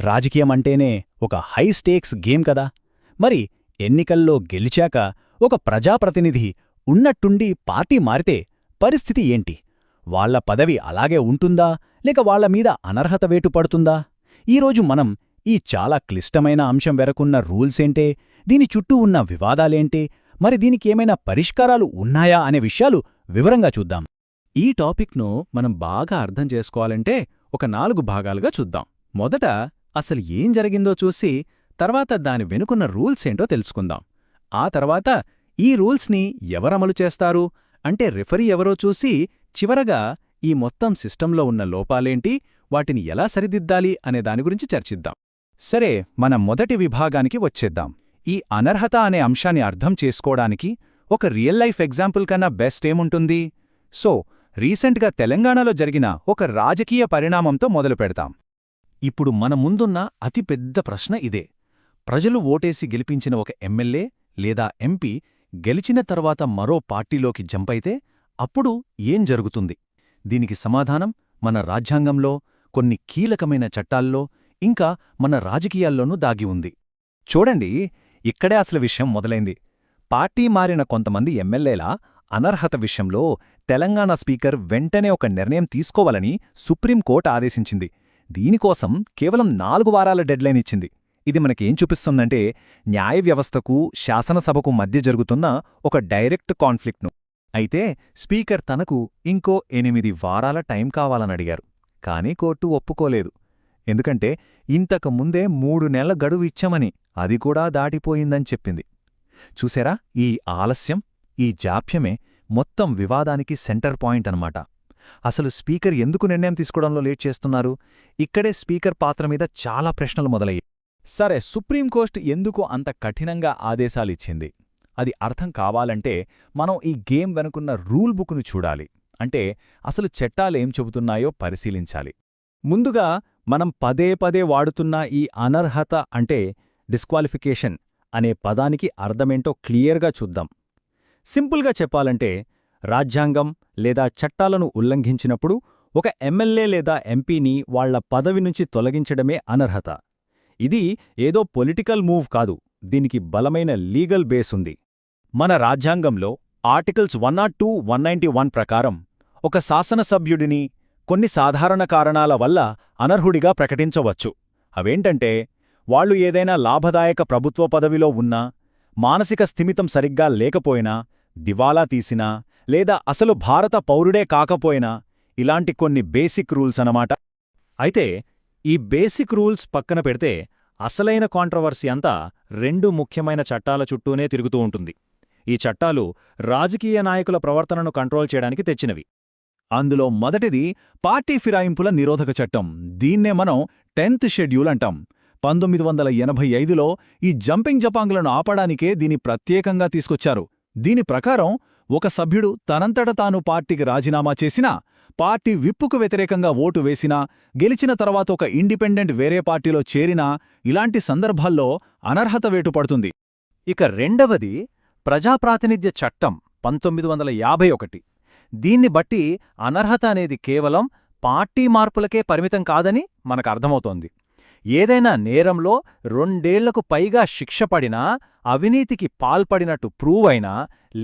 రాజకీయమంటేనే ఒక high స్టేక్స్ game కదా. మరి ఎన్నికల్లో గెలిచాక ఒక ప్రజాప్రతినిధి ఉన్నట్టుండి పార్టీ మారితే పరిస్థితి ఏంటి? వాళ్ల పదవి అలాగే ఉంటుందా, లేక వాళ్లమీద అనర్హత వేటు పడుతుందా? ఈరోజు మనం ఈ చాలా క్లిష్టమైన అంశం వెరకున్న రూల్సేంటే, దీని చుట్టూ ఉన్న వివాదాలేంటే, మరి దీనికేమైనా పరిష్కారాలు ఉన్నాయా అనే విషయాలు వివరంగా చూద్దాం. ఈ టాపిక్ను మనం బాగా అర్థం చేసుకోవాలంటే ఒక 4 భాగాలుగా చూద్దాం. మొదట అసలు ఏం జరిగిందో చూసి తర్వాత దాని వెనుకున్న రూల్సేంటో తెలుసుకుందాం. ఆ తర్వాత ఈ రూల్స్ని ఎవరమలు చేస్తారు అంటే రిఫరీ ఎవరో చూసి చివరగా ఈ మొత్తం సిస్టంలో ఉన్న లోపాలేంటి, వాటిని ఎలా సరిదిద్దాలి అనే దాని గురించి చర్చిద్దాం. సరే, మన మొదటి విభాగానికి వచ్చేద్దాం. ఈ అనర్హత అనే అంశాన్ని అర్థం చేసుకోవడానికి ఒక రియల్ లైఫ్ ఎగ్జాంపుల్ కన్నా బెస్ట్ ఏముంటుంది? సో, రీసెంట్గా తెలంగాణలో జరిగిన ఒక రాజకీయ పరిణామంతో మొదలుపెడతాం. ఇప్పుడు మన ముందున్న అతిపెద్ద ప్రశ్న ఇదే. ప్రజలు ఓటేసి గెలిపించిన ఒక ఎమ్మెల్యే లేదా ఎంపీ గెలిచిన తర్వాత మరో పార్టీలోకి జంపైతే అప్పుడు ఏం జరుగుతుంది? దీనికి సమాధానం మన రాజ్యాంగంలో, కొన్ని కీలకమైన చట్టాల్లో, ఇంకా మన రాజకీయాల్లోనూ దాగి ఉంది. చూడండి, ఇక్కడే అసలు విషయం మొదలైంది. పార్టీ మారిన కొంతమంది ఎమ్మెల్యేల అనర్హత విషయంలో తెలంగాణ స్పీకర్ వెంటనే ఒక నిర్ణయం తీసుకోవాలని సుప్రీంకోర్టు ఆదేశించింది. దీనికోసం కేవలం 4 వారాల డెడ్లైన్ ఇచ్చింది. ఇది మనకేం చూపిస్తుందంటే, న్యాయ వ్యవస్థకు, శాసనసభకు మధ్య జరుగుతున్న ఒక డైరెక్ట్ కాన్ఫ్లిక్ట్ను. అయితే స్పీకర్ తనకు ఇంకో 8 వారాల టైం కావాలనడిగారు. కానీ కోర్టు ఒప్పుకోలేదు. ఎందుకంటే ఇంతకు ముందే 3 నెలల గడువు ఇచ్చామని, అది కూడా దాటిపోయిందని చెప్పింది. చూసారా, ఈ ఆలస్యం, ఈ జాప్యమే మొత్తం వివాదానికి సెంటర్ పాయింట్ అన్నమాట. అసలు స్పీకర్ ఎందుకు నిర్ణయం తీసుకోవడంలో లేట్ చేస్తున్నారు? ఇక్కడే స్పీకర్ పాత్ర మీద చాలా ప్రశ్నలు మొదలయ్యాయి. సరే, సుప్రీంకోర్టు ఎందుకు అంత కఠినంగా ఆదేశాలిచ్చింది? అది అర్థం కావాలంటే మనం ఈ గేమ్ వెనుకున్న రూల్ బుక్ను చూడాలి. అంటే అసలు చట్టాలేం చెబుతున్నాయో పరిశీలించాలి. ముందుగా మనం పదే పదే వాడుతున్న ఈ అనర్హత అంటే డిస్క్వాలిఫికేషన్ అనే పదానికి అర్థమేంటో క్లియర్గా చూద్దాం. సింపుల్గా చెప్పాలంటే, రాజ్యాంగం లేదా చట్టాలను ఉల్లంఘించినప్పుడు ఒక ఎమ్మెల్యే లేదా ఎంపీని వాళ్ల పదవి నుంచి తొలగించడమే అనర్హత. ఇది ఏదో పొలిటికల్ మూవ్ కాదు, దీనికి బలమైన లీగల్ బేస్ ఉంది. మన రాజ్యాంగంలో ఆర్టికల్స్ 102, 191 ప్రకారం ఒక శాసనసభ్యుడిని కొన్ని సాధారణ కారణాల వల్ల అనర్హుడిగా ప్రకటించవచ్చు. అవేంటంటే, వాళ్లు ఏదైనా లాభదాయక ప్రభుత్వ పదవిలో ఉన్నా, మానసిక స్థిమితం సరిగ్గా లేకపోయినా, దివాలా తీసినా, లేదా అసలు భారత పౌరుడే కాకపోయినా, ఇలాంటి కొన్ని బేసిక్ రూల్స్ అన్నమాట. అయితే ఈ బేసిక్ రూల్స్ పక్కన పెడితే అసలైన కాంట్రవర్సీ అంతా 2 ముఖ్యమైన చట్టాల చుట్టూనే తిరుగుతూ ఉంటుంది. ఈ చట్టాలు రాజకీయ నాయకుల ప్రవర్తనను కంట్రోల్ చేయడానికి తెచ్చినవి. అందులో మొదటిది పార్టీ ఫిరాయింపుల నిరోధక చట్టం. దీన్నే మనం 10th షెడ్యూల్ అంటాం. 1985లో ఈ జంపింగ్ జపాంగ్లను ఆపడానికే దీని ప్రత్యేకంగా తీసుకొచ్చారు. దీని ప్రకారం ఒక సభ్యుడు తనంతట తాను పార్టీకి రాజీనామా చేసినా, పార్టీ విప్పుకు వ్యతిరేకంగా ఓటు వేసినా, గెలిచిన తర్వాత ఒక ఇండిపెండెంట్ వేరే పార్టీలో చేరినా, ఇలాంటి సందర్భాల్లో అనర్హత వేటు పడుతుంది. ఇక రెండవది ప్రజాప్రాతినిధ్య చట్టం 1951. దీన్ని బట్టి అనర్హత అనేది కేవలం పార్టీ మార్పులకే పరిమితం కాదని మనకర్థమవుతోంది. ఏదైనా నేరంలో 2 ఏళ్లకు పైగా శిక్ష పడినా, అవినీతికి పాల్పడినట్టు ప్రూవ్ అయినా,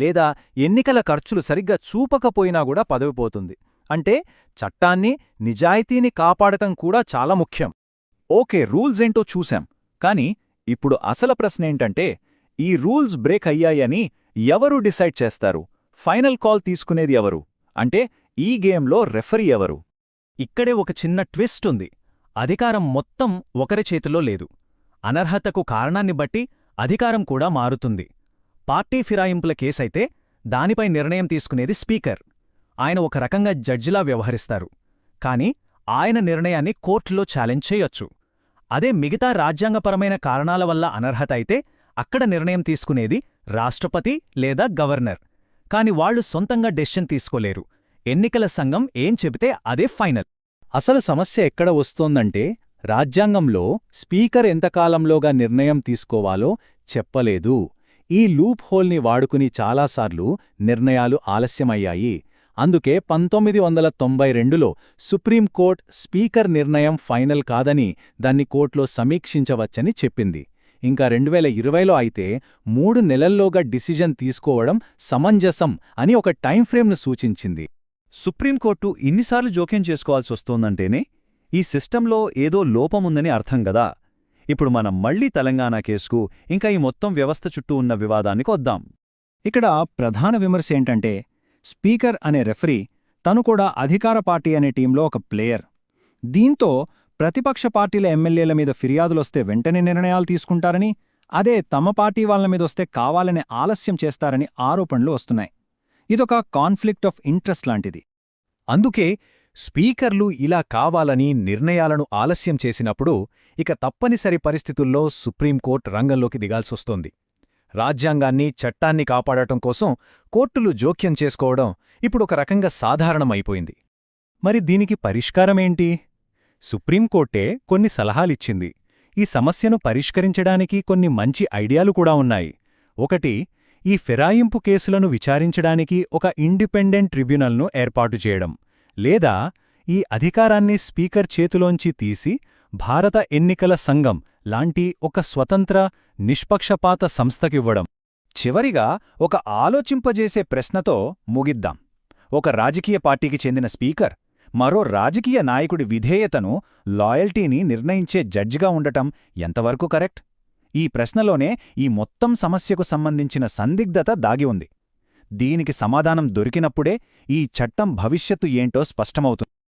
లేదా ఎన్నికల ఖర్చులు సరిగ్గా చూపకపోయినా కూడా పదవిపోతుంది. అంటే చట్టాన్ని, నిజాయితీని కాపాడటం కూడా చాలా ముఖ్యం. ఓకే, రూల్స్ ఏంటో చూశాం. కానీ ఇప్పుడు అసలు ప్రశ్నేంటంటే, ఈ రూల్స్ బ్రేక్ అయ్యాయని ఎవరు డిసైడ్ చేస్తారు? ఫైనల్ కాల్ తీసుకునేది ఎవరు? అంటే ఈ గేమ్లో రెఫరీ ఎవరు? ఇక్కడే ఒక చిన్న ట్విస్ట్ ఉంది. అధికారం మొత్తం ఒకరి చేతిలో లేదు. అనర్హతకు కారణాన్ని బట్టి అధికారం కూడా మారుతుంది. పార్టీ ఫిరాయింపుల కేసైతే దానిపై నిర్ణయం తీసుకునేది స్పీకర్. ఆయన ఒక రకంగా జడ్జిలా వ్యవహరిస్తారు. కాని ఆయన నిర్ణయాన్ని కోర్టులో ఛాలెంజ్ చేయొచ్చు. అదే మిగతా రాజ్యాంగపరమైన కారణాల వల్ల అనర్హత అయితే అక్కడ నిర్ణయం తీసుకునేది రాష్ట్రపతి లేదా గవర్నర్. కాని వాళ్లు సొంతంగా డెసిషన్ తీసుకోలేరు. ఎన్నికల సంఘం ఏం చెబితే అదే ఫైనల్. అసలు సమస్య ఎక్కడ వస్తోందంటే, రాజ్యాంగంలో స్పీకర్ ఎంతకాలంలోగా నిర్ణయం తీసుకోవాలో చెప్పలేదు. ఈ లూప్ హోల్ని వాడుకుని చాలాసార్లు నిర్ణయాలు ఆలస్యమయ్యాయి. అందుకే 1992లో సుప్రీంకోర్టు స్పీకర్ నిర్ణయం ఫైనల్ కాదని దాన్ని కోర్టులో సమీక్షించవచ్చని చెప్పింది. ఇంకా 2020లో అయితే 3 నెలల్లోగా డిసిజన్ తీసుకోవడం సమంజసం అని ఒక టైంఫ్రేమ్ను సూచించింది. సుప్రీంకోర్టు ఇన్నిసార్లు జోక్యం చేసుకోవాల్సొస్తోందంటేనే ఈ సిస్టంలో ఏదో లోపముందని అర్థం గదా. ఇప్పుడు మనం మళ్లీ తెలంగాణ కేసుకు ఇంకా ఈ మొత్తం వ్యవస్థ చుట్టూ ఉన్న వివాదానికి వద్దాం. ఇక్కడ ప్రధాన విమర్శ ఏంటంటే స్పీకర్ అనే రెఫరీ తను కూడా అధికార పార్టీ అనే టీంలో ఒక ప్లేయర్. దీంతో ప్రతిపక్ష పార్టీల ఎమ్మెల్యేల మీద ఫిర్యాదులొస్తే వెంటనే నిర్ణయాలు తీసుకుంటారని, అదే తమ పార్టీ వాళ్ళ మీదొస్తే కావాలనే ఆలస్యం చేస్తారని ఆరోపణలు వస్తున్నాయి. ఇదొక కాన్ఫ్లిక్ట్ ఆఫ్ ఇంట్రెస్ట్ లాంటిది. అందుకే స్పీకర్లు ఇలా కావాలని నిర్ణయాలను ఆలస్యం చేసినప్పుడు ఇక తప్పనిసరి పరిస్థితుల్లో సుప్రీంకోర్టు రంగంలోకి దిగాల్సొస్తోంది. రాజ్యాంగాన్ని, చట్టాన్ని కాపాడటం కోసం కోర్టులు జోక్యం చేసుకోవడం ఇప్పుడొక రకంగా సాధారణమైపోయింది. మరి దీనికి పరిష్కారమేంటి? సుప్రీంకోర్టే కొన్ని సలహాలిచ్చింది. ఈ సమస్యను పరిష్కరించడానికి కొన్ని మంచి ఐడియాలు కూడా ఉన్నాయి. ఒకటి, ఈ ఫిరాయింపు కేసులను విచారించడానికి ఒక ఇండిపెండెంట్ ట్రిబ్యునల్ను ఏర్పాటు చేయడం, లేదా ఈ అధికారాన్ని స్పీకర్ చేతిలోంచి తీసి భారత ఎన్నికల సంఘం లాంటి ఒక స్వతంత్ర, నిష్పక్షపాత సంస్థకివ్వడం. చివరిగా ఒక ఆలోచింపజేసే ప్రశ్నతో ముగిద్దాం. ఒక రాజకీయ పార్టీకి చెందిన స్పీకర్ మరో రాజకీయ నాయకుడి విధేయతను, లాయల్టీని నిర్ణయించే జడ్జిగా ఉండటం ఎంతవరకు కరెక్ట్? ఈ ప్రశ్నలోనే ఈ మొత్తం సమస్యకు సంబంధించిన సందిగ్ధత దాగి ఉంది. దీనికి సమాధానం దొరికినప్పుడే ఈ చట్టం భవిష్యత్తు ఏంటో స్పష్టమవుతుంది.